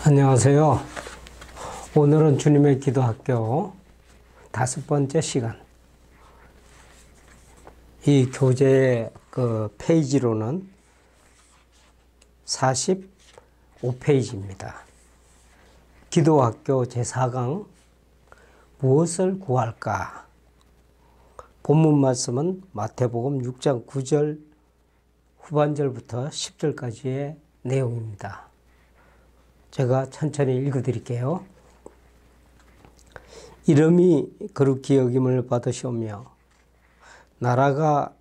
안녕하세요. 오늘은 주님의 기도학교 5번째 시간. 이 교재의 페이지로는 45페이지입니다. 기도학교 제4강 무엇을 구할까? 본문 말씀은 마태복음 6장 9절 후반절부터 10절까지의 내용입니다. 제가 천천히 읽어드릴게요. 이름이 거룩히 여김을 받으시오며 나라가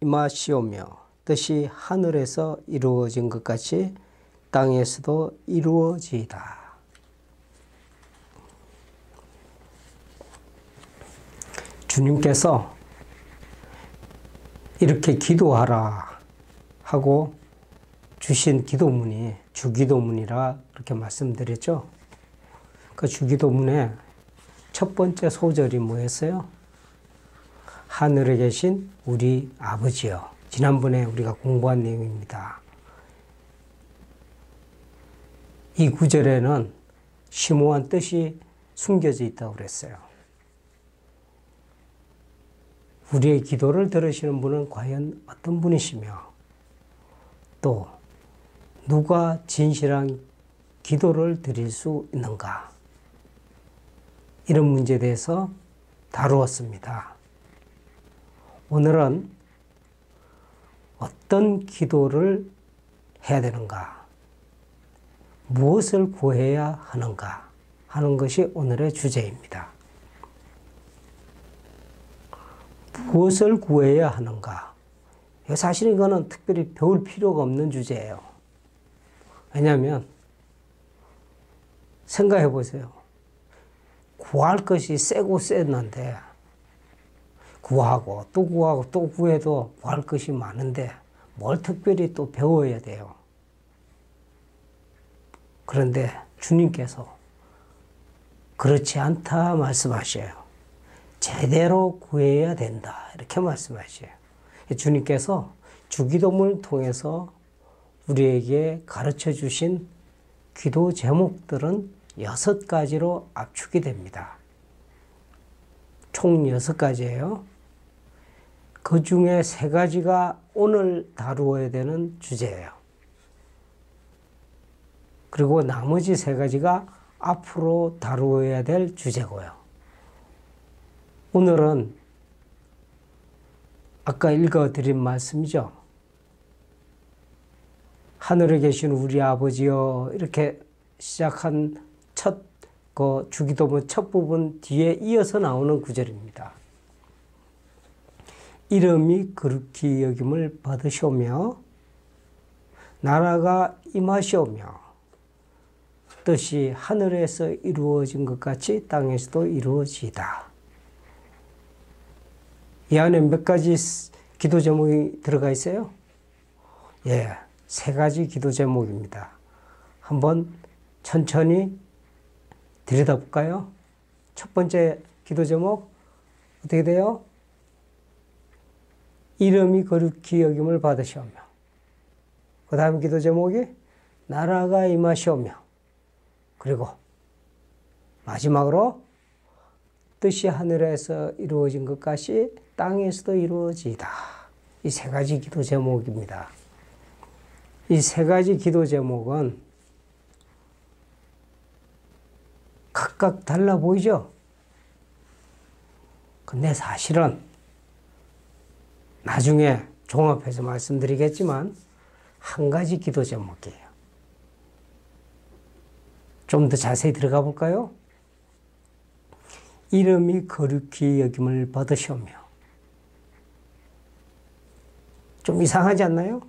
임하시오며 뜻이 하늘에서 이루어진 것 같이 땅에서도 이루어지이다. 주님께서 이렇게 기도하라 하고 주신 기도문이 주기도문이라 그렇게 말씀드렸죠. 그 주기도문의 첫 번째 소절이 뭐였어요? 하늘에 계신 우리 아버지여. 지난번에 우리가 공부한 내용입니다. 이 구절에는 심오한 뜻이 숨겨져 있다고 그랬어요. 우리의 기도를 들으시는 분은 과연 어떤 분이시며 또 누가 진실한 기도를 드릴 수 있는가? 이런 문제에 대해서 다루었습니다. 오늘은 어떤 기도를 해야 되는가? 무엇을 구해야 하는가? 하는 것이 오늘의 주제입니다. 무엇을 구해야 하는가? 사실 이거는 특별히 배울 필요가 없는 주제예요. 왜냐하면 생각해 보세요. 구할 것이 세고 셌는데 구하고 또 구하고 또 구해도 구할 것이 많은데 뭘 특별히 또 배워야 돼요. 그런데 주님께서 그렇지 않다 말씀하셔요. 제대로 구해야 된다 이렇게 말씀하셔요. 주님께서 주기도문을 통해서 우리에게 가르쳐 주신 기도 제목들은 6가지로 압축이 됩니다. 총 6가지예요. 그 중에 3가지가 오늘 다루어야 되는 주제예요. 그리고 나머지 3가지가 앞으로 다루어야 될 주제고요. 오늘은 아까 읽어드린 말씀이죠. 하늘에 계신 우리 아버지여 이렇게 시작한 첫 주기도문 첫 부분 뒤에 이어서 나오는 구절입니다. 이름이 거룩히 여김을 받으시오며 나라가 임하시오며 뜻이 하늘에서 이루어진 것 같이 땅에서도 이루어지이다. 이 안에 몇 가지 기도 제목이 들어가 있어요? 3가지 기도 제목입니다. 한번 천천히 들여다볼까요? 첫 번째 기도 제목 어떻게 돼요? 이름이 거룩히 여김을 받으시오며 그 다음 기도 제목이 나라가 임하시오며 그리고 마지막으로 뜻이 하늘에서 이루어진 것 같이 땅에서도 이루어지이다. 이 3가지 기도 제목입니다. 이 3가지 기도 제목은 각각 달라 보이죠? 근데 사실은 나중에 종합해서 말씀드리겠지만 한 가지 기도 제목이에요. 좀 더 자세히 들어가 볼까요? 이름이 거룩히 여김을 받으시오며. 좀 이상하지 않나요?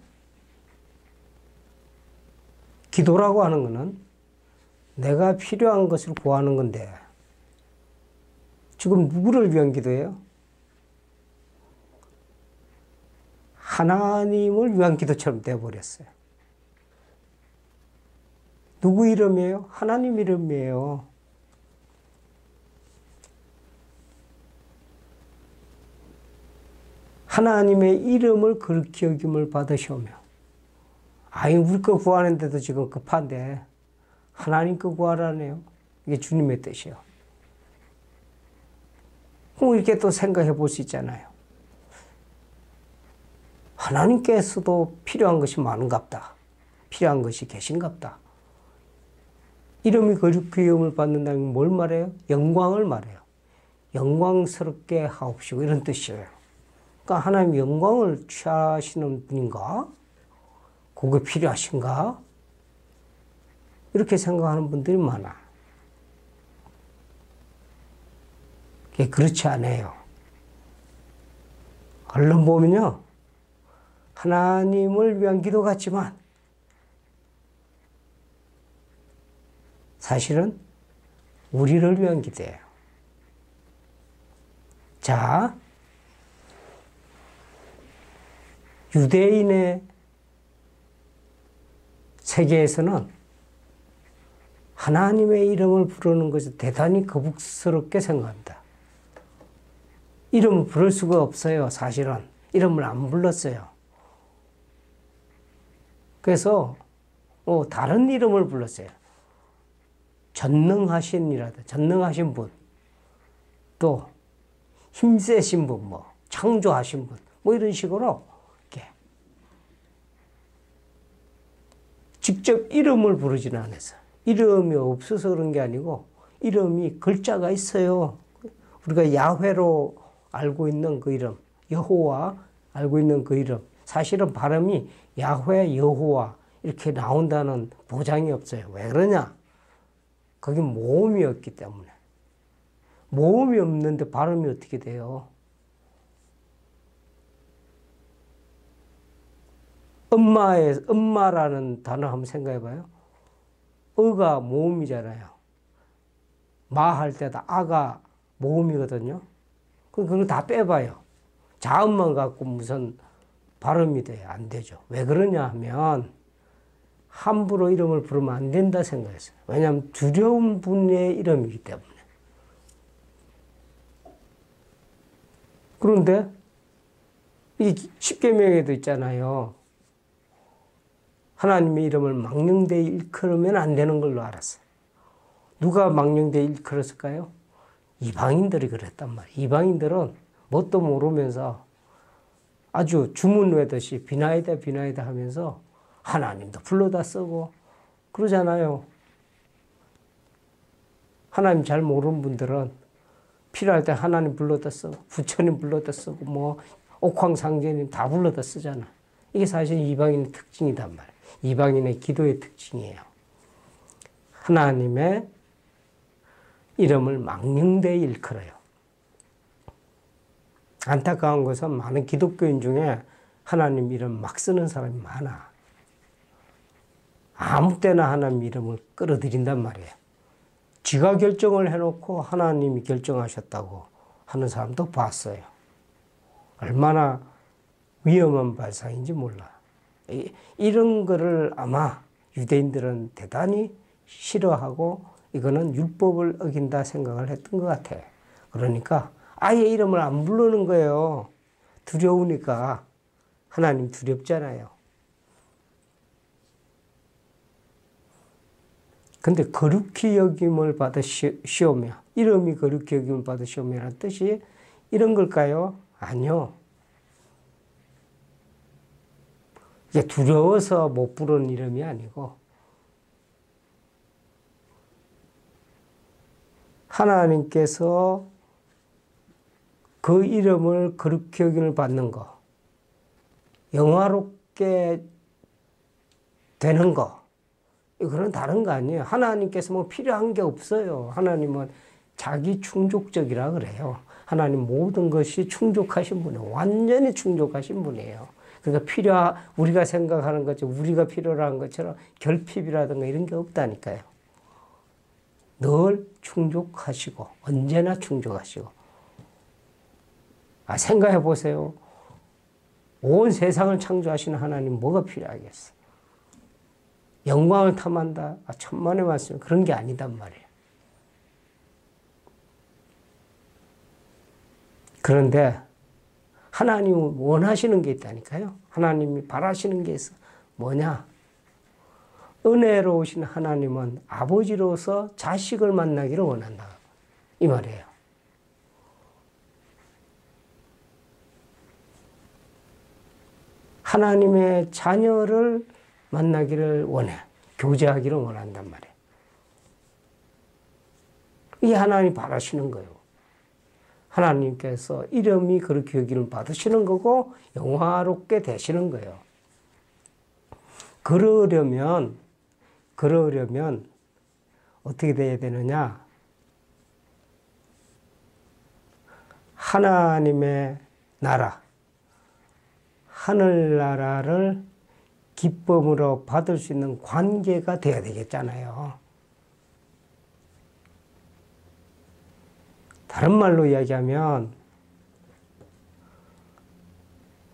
기도라고 하는 것은 내가 필요한 것을 구하는 건데 지금 누구를 위한 기도예요? 하나님을 위한 기도처럼 되어버렸어요. 누구 이름이에요? 하나님 이름이에요. 하나님의 이름을 거룩히 여김을 받으시오며. 우리 거 구하는데도 지금 급한데 하나님 거 구하라네요. 이게 주님의 뜻이에요. 그럼 이렇게 또 생각해 볼 수 있잖아요. 하나님께서도 필요한 것이 많은갑다. 필요한 것이 계신갑다. 이름이 거룩히 여김을 받는다는 뭘 말해요? 영광을 말해요. 영광스럽게 하옵시고 이런 뜻이에요. 그러니까 하나님 영광을 취하시는 분인가? 그게 필요하신가? 이렇게 생각하는 분들이 많아. 그게 그렇지 않아요. 얼른 보면요. 하나님을 위한 기도 같지만 사실은 우리를 위한 기도예요. 자, 유대인의 세계에서는 하나님의 이름을 부르는 것을 대단히 거북스럽게 생각합니다. 이름을 부를 수가 없어요. 사실은 이름을 안 불렀어요. 그래서 다른 이름을 불렀어요. 전능하신이라든 전능하신 분, 또 힘세신 분, 창조하신 분, 이런 식으로 이렇게 직접 이름을 부르지는 않았어요. 이름이 없어서 그런 게 아니고 이름이 글자가 있어요. 우리가 야훼로 알고 있는 그 이름, 여호와 알고 있는 그 이름, 사실은 발음이 야훼, 여호와 이렇게 나온다는 보장이 없어요. 왜 그러냐? 거기 모음이 없기 때문에. 모음이 없는데 발음이 어떻게 돼요? 엄마라는 단어 한번 생각해 봐요. 어가 모음이잖아요. 마 할 때도 아가 모음이거든요. 그럼 그걸 다 빼봐요. 자음만 갖고 무슨 발음이 돼요? 안 되죠. 왜 그러냐 하면 함부로 이름을 부르면 안 된다 생각했어요. 왜냐하면 두려운 분의 이름이기 때문에. 그런데 이 십계명에도 있잖아요. 하나님의 이름을 망령되이 일컬으면 안 되는 걸로 알았어요. 누가 망령되이 일컬었을까요? 이방인들이 그랬단 말이에요. 이방인들은 뭣도 모르면서 아주 주문 외듯이 비나이다 비나이다 하면서 하나님도 불러다 쓰고 그러잖아요. 하나님 잘 모르는 분들은 필요할 때 하나님 불러다 쓰고 부처님 불러다 쓰고 옥황상제님 다 불러다 쓰잖아. 이게 사실 이방인의 특징이단 말이에요. 이방인의 기도의 특징이에요. 하나님의 이름을 망령되이 일컬어요. 안타까운 것은 많은 기독교인 중에 하나님 이름 막 쓰는 사람이 많아. 아무 때나 하나님 이름을 끌어들인단 말이에요. 지가 결정을 해놓고 하나님이 결정하셨다고 하는 사람도 봤어요. 얼마나 위험한 발상인지 몰라. 이런 거를 아마 유대인들은 대단히 싫어하고 이거는 율법을 어긴다 생각을 했던 것 같아. 그러니까 아예 이름을 안 부르는 거예요. 두려우니까. 하나님 두렵잖아요. 근데 거룩히 여김을 받으시오며, 이름이 거룩히 여김을 받으시오며라는 뜻이 이런 걸까요? 아니요. 이게 두려워서 못 부르는 이름이 아니고 하나님께서 그 이름을 거룩히 여김을 받는 거, 영화롭게 되는 거, 이거는 다른 거 아니에요. 하나님께서 뭐 필요한 게 없어요. 하나님은 자기 충족적이라 그래요. 하나님 모든 것이 충족하신 분이에요. 완전히 충족하신 분이에요. 그러니까 우리가 생각하는 것처럼, 우리가 필요로 한 것처럼 결핍이라든가 이런 게 없다니까요. 늘 충족하시고, 언제나 충족하시고. 생각해 보세요. 온 세상을 창조하시는 하나님 뭐가 필요하겠어? 영광을 탐한다? 천만의 말씀. 그런 게 아니단 말이에요. 그런데 하나님은 원하시는 게 있다니까요. 하나님이 바라시는 게 있어. 뭐냐? 은혜로우신 하나님은 아버지로서 자식을 만나기를 원한다. 이 말이에요. 하나님의 자녀를 만나기를 원해. 교제하기를 원한단 말이에요. 이게 하나님이 바라시는 거예요. 하나님께서 이름이 그렇게 여기를 받으시는 거고 영화롭게 되시는 거예요. 그러려면 어떻게 돼야 되느냐? 하나님의 나라, 하늘나라를 기쁨으로 받을 수 있는 관계가 돼야 되겠잖아요. 다른 말로 이야기하면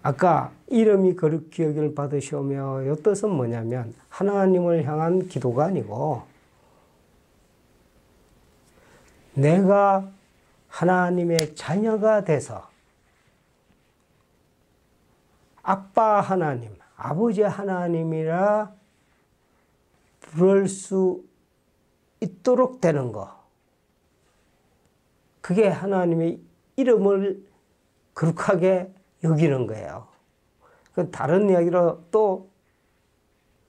아까 이름이 거룩히 여김을 받으시오며 이 뜻은 뭐냐면 하나님을 향한 기도가 아니고 내가 하나님의 자녀가 돼서 아빠 하나님, 아버지 하나님이라 부를 수 있도록 되는 거. 그게 하나님의 이름을 거룩하게 여기는 거예요. 다른 이야기로 또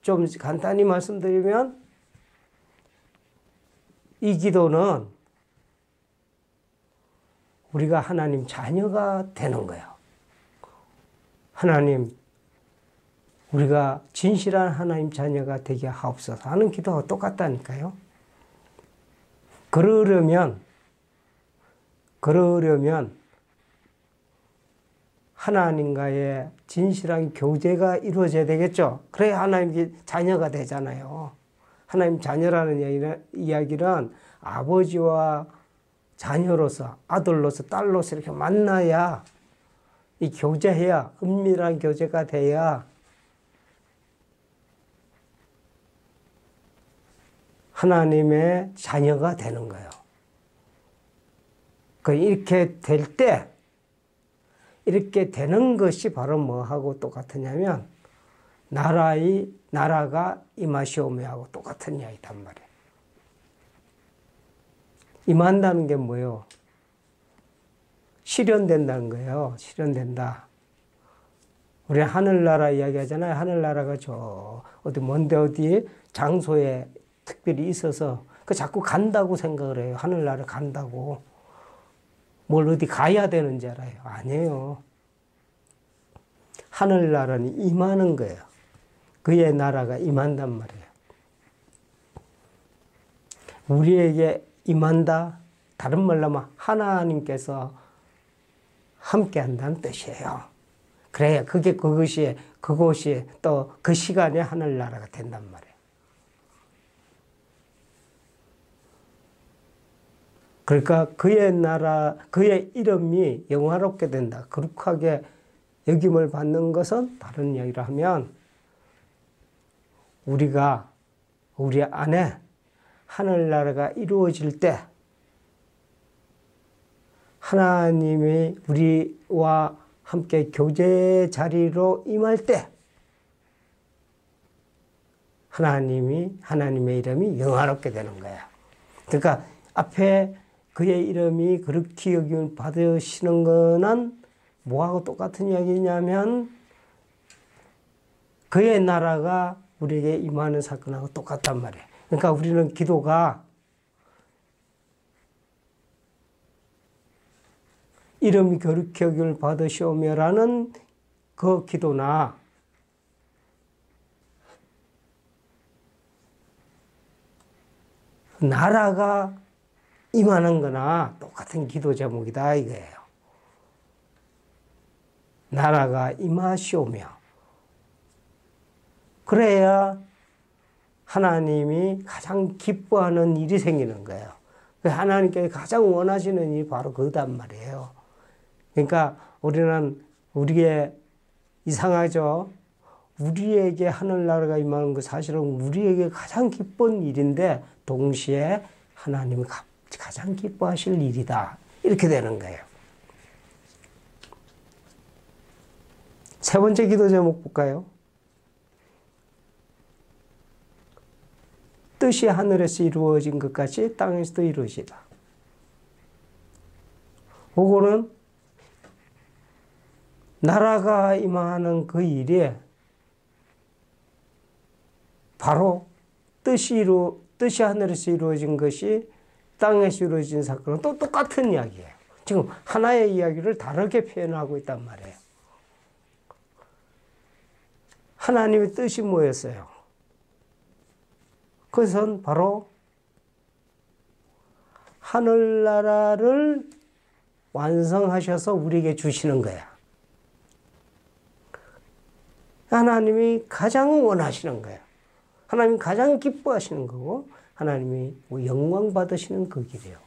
좀 간단히 말씀드리면 이 기도는 우리가 하나님 자녀가 되는 거예요. 하나님, 우리가 진실한 하나님 자녀가 되게 하옵소서 하는 기도가 똑같다니까요. 그러려면 하나님과의 진실한 교제가 이루어져야 되겠죠. 그래야 하나님의 자녀가 되잖아요. 하나님 자녀라는 이야기는 아버지와 자녀로서, 아들로서, 딸로서 이렇게 만나야, 이 교제해야, 은밀한 교제가 돼야 하나님의 자녀가 되는 거예요. 이렇게 될 때, 이렇게 되는 것이 바로 뭐하고 똑같으냐면, 나라가 임하시오며 하고 똑같은 이야기단 말이에요. 임한다는 게 뭐예요? 실현된다는 거예요. 실현된다. 우리 하늘나라 이야기 하잖아요. 하늘나라가 어디 먼데 어디 장소에 특별히 있어서 자꾸 간다고 생각을 해요. 하늘나라 간다고. 뭘 어디 가야 되는 줄 알아요. 아니에요. 하늘나라는 임하는 거예요. 그의 나라가 임한단 말이에요. 우리에게 임한다. 다른 말로 하면 하나님께서 함께 한다는 뜻이에요. 그래야 그것이 또 그 시간에 하늘나라가 된단 말이에요. 그러니까 그의 나라, 그의 이름이 영화롭게 된다. 거룩하게 여김을 받는 것은 다른 이야기로 하면 우리 안에 하늘나라가 이루어질 때 하나님이 우리와 함께 교제 자리로 임할 때 하나님의 이름이 영화롭게 되는 거야. 그러니까 앞에 그의 이름이 그렇게 여김을 받으시는 거는 뭐하고 똑같은 이야기냐면 그의 나라가 우리에게 임하는 사건하고 똑같단 말이에요. 그러니까 우리는 기도가 이름이 거룩히 여김을 받으시오며라는 그 기도나 나라가 임하는 거나 똑같은 기도 제목이다 이거예요. 나라가 임하시오며 그래야 하나님이 가장 기뻐하는 일이 생기는 거예요. 하나님께 가장 원하시는 일이 바로 그거단 말이에요. 그러니까 우리의 이상하죠. 우리에게 하늘나라가 임하는 거 사실은 우리에게 가장 기쁜 일인데 동시에 하나님이 가장 기뻐하실 일이다. 이렇게 되는 거예요. 세 번째 기도 제목 볼까요? 뜻이 하늘에서 이루어진 것 같이 땅에서도 이루어지다. 그거는 나라가 임하는 그 일이 바로 뜻이 하늘에서 이루어진 것이 땅에서 이루어진 사건은 또 똑같은 이야기예요. 지금 하나의 이야기를 다르게 표현하고 있단 말이에요. 하나님의 뜻이 뭐였어요? 그것은 바로 하늘나라를 완성하셔서 우리에게 주시는 거야. 하나님이 가장 원하시는 거야. 하나님이 가장 기뻐하시는 거고 하나님이 영광 받으시는 그 길이에요.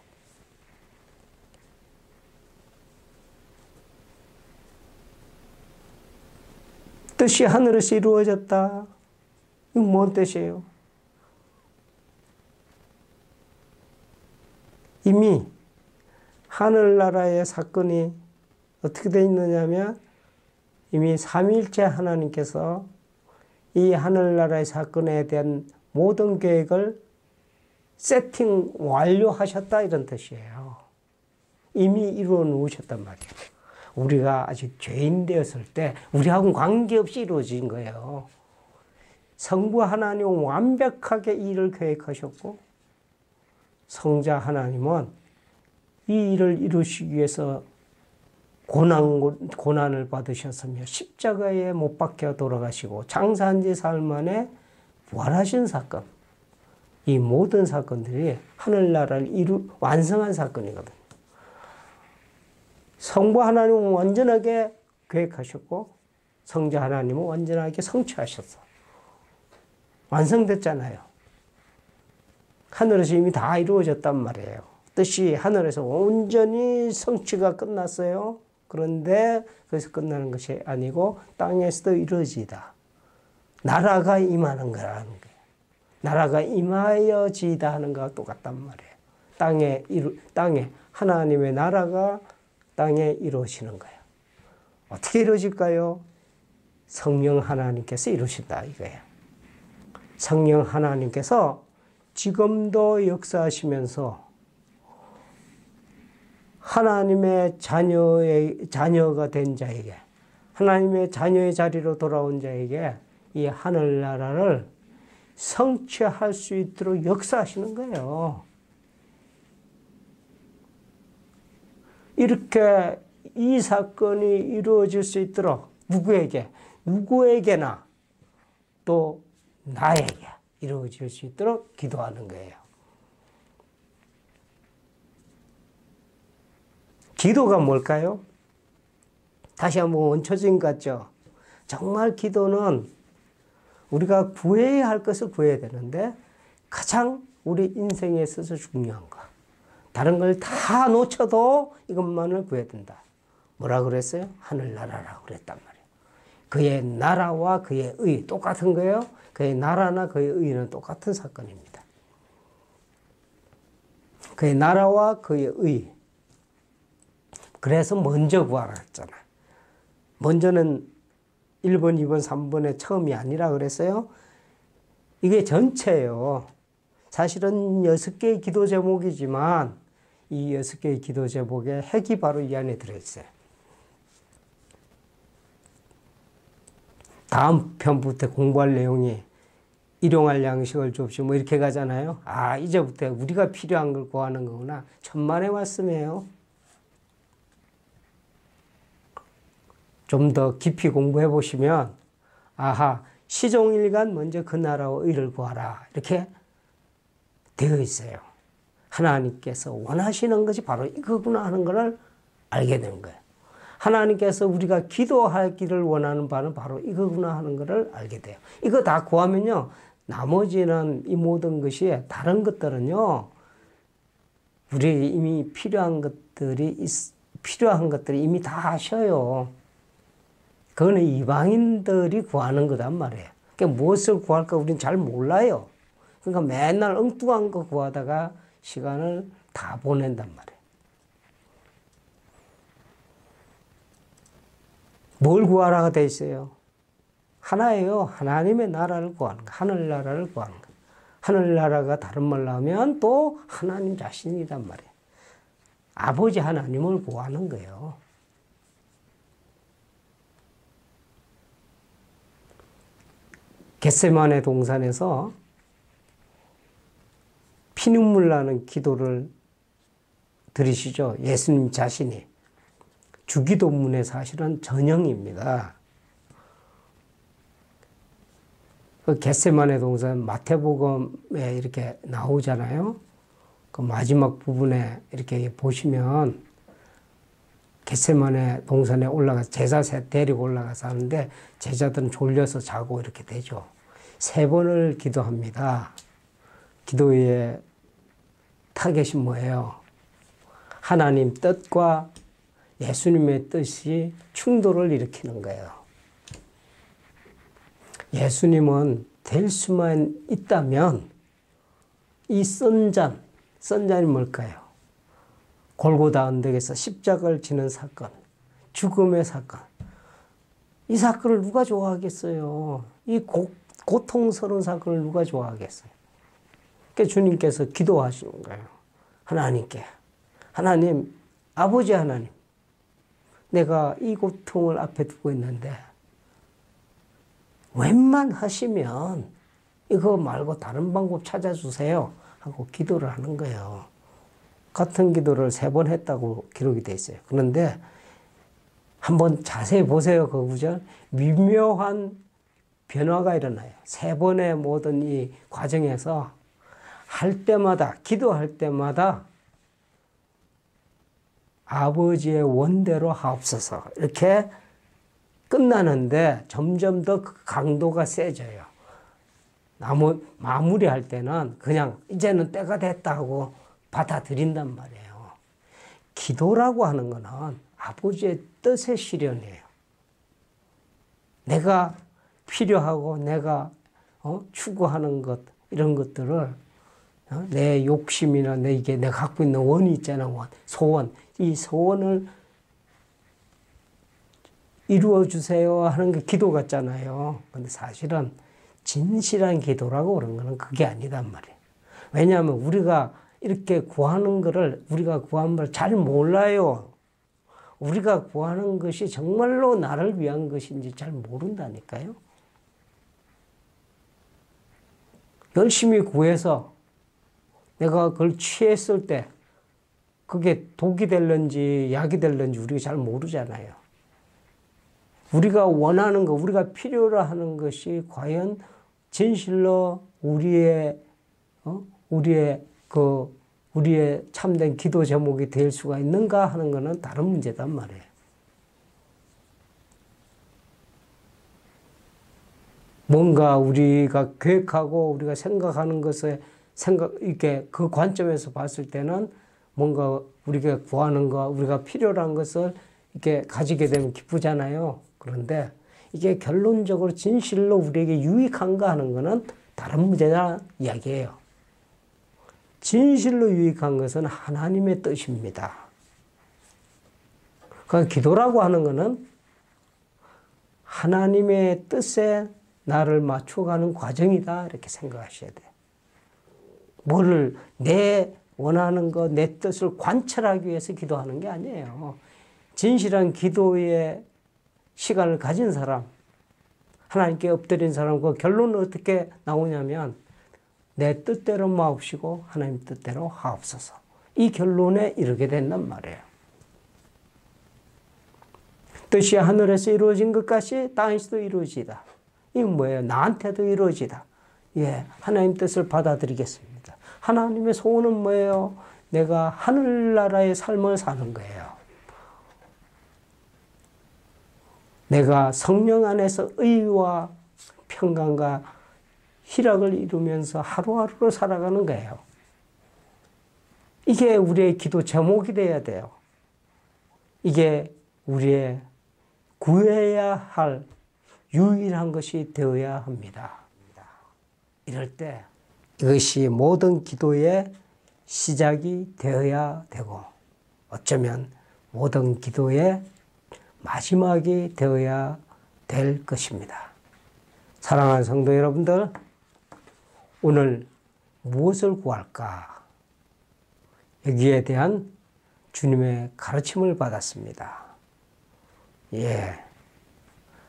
뜻이 하늘에서 이루어졌다. 이건 뭔 뜻이에요? 이미 하늘나라의 사건이 어떻게 되어 있느냐면 이미 삼위일체 하나님께서 이 하늘나라의 사건에 대한 모든 계획을 세팅 완료하셨다 이런 뜻이에요. 이미 이루어 놓으셨단 말이에요. 우리가 아직 죄인 되었을 때 우리하고는 관계없이 이루어진 거예요. 성부 하나님은 완벽하게 일을 계획하셨고 성자 하나님은 이 일을 이루시기 위해서 고난을 받으셨으며 십자가에 못 박혀 돌아가시고 장사한 지 사흘 만에 부활하신 사건. 이 모든 사건들이 하늘나라를 완성한 사건이거든요. 성부 하나님은 완전하게 계획하셨고 성자 하나님은 완전하게 성취하셨어. 완성됐잖아요. 하늘에서 이미 다 이루어졌단 말이에요. 뜻이 하늘에서 온전히 성취가 끝났어요. 그런데 그래서 끝나는 것이 아니고 땅에서도 이루어지다. 나라가 임하는 거라는 거예요. 나라가 임하여지다 하는 거와 똑같단 말이에요. 땅에 하나님의 나라가 땅에 이루어지는 거예요. 어떻게 이루어질까요? 성령 하나님께서 이루신다 이거예요. 성령 하나님께서 지금도 역사하시면서 하나님의 자녀가 된 자에게, 하나님의 자녀의 자리로 돌아온 자에게 이 하늘나라를 성취할 수 있도록 역사하시는 거예요. 이렇게 이 사건이 이루어질 수 있도록 누구에게나 또 나에게 이루어질 수 있도록 기도하는 거예요. 기도가 뭘까요? 다시 한번 원초적인 것 같죠? 정말 기도는 우리가 구해야 할 것을 구해야 되는데 가장 우리 인생에 있어서 중요한 거. 다른 걸 다 놓쳐도 이것만을 구해야 된다. 뭐라 그랬어요? 하늘나라라고 그랬단 말이에요. 그의 나라와 그의 의 똑같은 거예요. 그의 나라나 그의 의는 똑같은 사건입니다. 그의 나라와 그의 의. 그래서 먼저 구하라 했잖아. 먼저는 1번, 2번, 3번의 처음이 아니라 그랬어요. 이게 전체예요. 사실은 6개의 기도 제목이지만 이 6개의 기도 제목의 핵이 바로 이 안에 들어있어요. 다음 편부터 공부할 내용이 일용할 양식을 줍시 뭐 이렇게 가잖아요. 아, 이제부터 우리가 필요한 걸 구하는 거구나. 천만의 말씀이에요. 좀 더 깊이 공부해 보시면 아하, 시종일관 먼저 그 나라와 의를 구하라 이렇게 되어 있어요. 하나님께서 원하시는 것이 바로 이거구나 하는 것을 알게 되는 거예요. 하나님께서 우리가 기도하기를 원하는 바는 바로 이거구나 하는 것을 알게 돼요. 이거 다 구하면요, 나머지는 이 모든 것이 다른 것들은요, 우리에게 이미 필요한 것들이 이미 다 하셔요. 그거는 이방인들이 구하는 거단 말이에요. 그러니까 무엇을 구할까 우리는 잘 몰라요. 그러니까 맨날 엉뚱한 거 구하다가 시간을 다 보낸단 말이에요. 뭘 구하라가 돼 있어요? 하나예요. 하나님의 나라를 구하는 거, 하늘나라를 구하는 거. 하늘나라가 다른 말로 하면 또 하나님 자신이란 말이에요. 아버지 하나님을 구하는 거예요. 겟세마네 동산에서 피눈물 나는 기도를 들으시죠? 예수님 자신이. 주기도문의 사실은 전형입니다. 그 겟세마네 동산 마태복음에 이렇게 나오잖아요. 그 마지막 부분에 이렇게 보시면 겟세마네 동산에 올라가서 제자 데리고 올라가서 하는데 제자들은 졸려서 자고 이렇게 되죠. 3번을 기도합니다. 기도의 타겟이 뭐예요? 하나님 뜻과 예수님의 뜻이 충돌을 일으키는 거예요. 예수님은 될 수만 있다면 이 썬잔이 뭘까요? 골고다 언덕에서 십자가를 지는 사건, 죽음의 사건. 이 사건을 누가 좋아하겠어요? 이 고통스러운 사건을 누가 좋아하겠어요? 그러니까 주님께서 기도하시는 거예요. 하나님께. 하나님, 아버지 하나님, 내가 이 고통을 앞에 두고 있는데 웬만하시면 이거 말고 다른 방법 찾아주세요 하고 기도를 하는 거예요. 같은 기도를 3번 했다고 기록이 돼 있어요. 그런데 한번 자세히 보세요. 그 구절. 미묘한 변화가 일어나요. 3번의 모든 이 과정에서 할 때마다, 기도할 때마다 아버지의 원대로 하옵소서 이렇게 끝나는데 점점 더 그 강도가 세져요. 마무리할 때는 그냥 이제는 때가 됐다 하고 받아들인단 말이에요. 기도라고 하는 거는 아버지의 뜻의 실현이에요. 내가 필요하고 내가 추구하는 것, 이런 것들을 내 욕심이나 내가 갖고 있는 원이 있잖아. 소원. 이 소원을 이루어 주세요 하는 게 기도 같잖아요. 근데 사실은 진실한 기도라고 그런 거는 그게 아니단 말이에요. 왜냐하면 우리가 이렇게 구하는 거를, 우리가 구한 걸 잘 몰라요. 우리가 구하는 것이 정말로 나를 위한 것인지 잘 모른다니까요. 열심히 구해서 내가 그걸 취했을 때 그게 독이 될런지 약이 될런지 우리가 잘 모르잖아요. 우리가 원하는 것, 우리가 필요로 하는 것이 과연 진실로 우리의 참된 기도 제목이 될 수가 있는가 하는 것은 다른 문제단 말이에요. 뭔가 우리가 계획하고 우리가 생각하는 것에 이렇게 그 관점에서 봤을 때는 뭔가 우리가 구하는 거, 우리가 필요로 한 것을 이렇게 가지게 되면 기쁘잖아요. 그런데 이게 결론적으로 진실로 우리에게 유익한가 하는 것은 다른 문제다 이야기예요. 진실로 유익한 것은 하나님의 뜻입니다. 그 기도라고 하는 것은 하나님의 뜻에 나를 맞춰가는 과정이다 이렇게 생각하셔야 돼요. 뭐를 내 원하는 것, 내 뜻을 관철하기 위해서 기도하는 게 아니에요. 진실한 기도의 시간을 가진 사람, 하나님께 엎드린 사람, 그 결론은 어떻게 나오냐면 내 뜻대로 마옵시고 하나님 뜻대로 하옵소서. 이 결론에 이르게 된단 말이에요. 뜻이 하늘에서 이루어진 것 같이 땅에서도 이루어지다. 이건 뭐예요? 나한테도 이루어지다. 예, 하나님 뜻을 받아들이겠습니다. 하나님의 소원은 뭐예요? 내가 하늘나라의 삶을 사는 거예요. 내가 성령 안에서 의와 평강과 희락을 이루면서 하루하루를 살아가는 거예요. 이게 우리의 기도 제목이 돼야 돼요. 이게 우리의 구해야 할 유일한 것이 되어야 합니다. 이럴 때 이것이 모든 기도의 시작이 되어야 되고 어쩌면 모든 기도의 마지막이 되어야 될 것입니다. 사랑하는 성도 여러분들, 오늘 무엇을 구할까? 여기에 대한 주님의 가르침을 받았습니다. 예.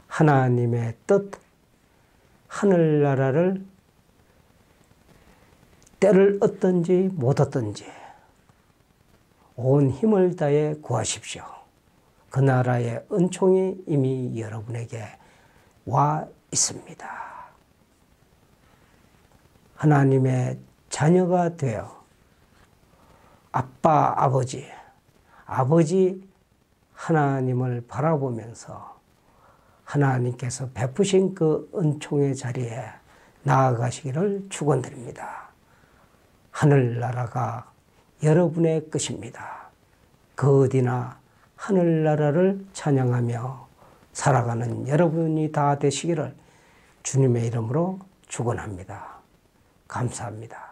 하나님의 뜻, 하늘나라를 때를 얻든지 못 얻든지 온 힘을 다해 구하십시오. 그 나라의 은총이 이미 여러분에게 와 있습니다. 하나님의 자녀가 되어 아빠, 아버지 하나님을 바라보면서 하나님께서 베푸신 그 은총의 자리에 나아가시기를 축원드립니다. 하늘나라가 여러분의 것입니다. 그 어디나 하늘나라를 찬양하며 살아가는 여러분이 다 되시기를 주님의 이름으로 축원합니다. 감사합니다.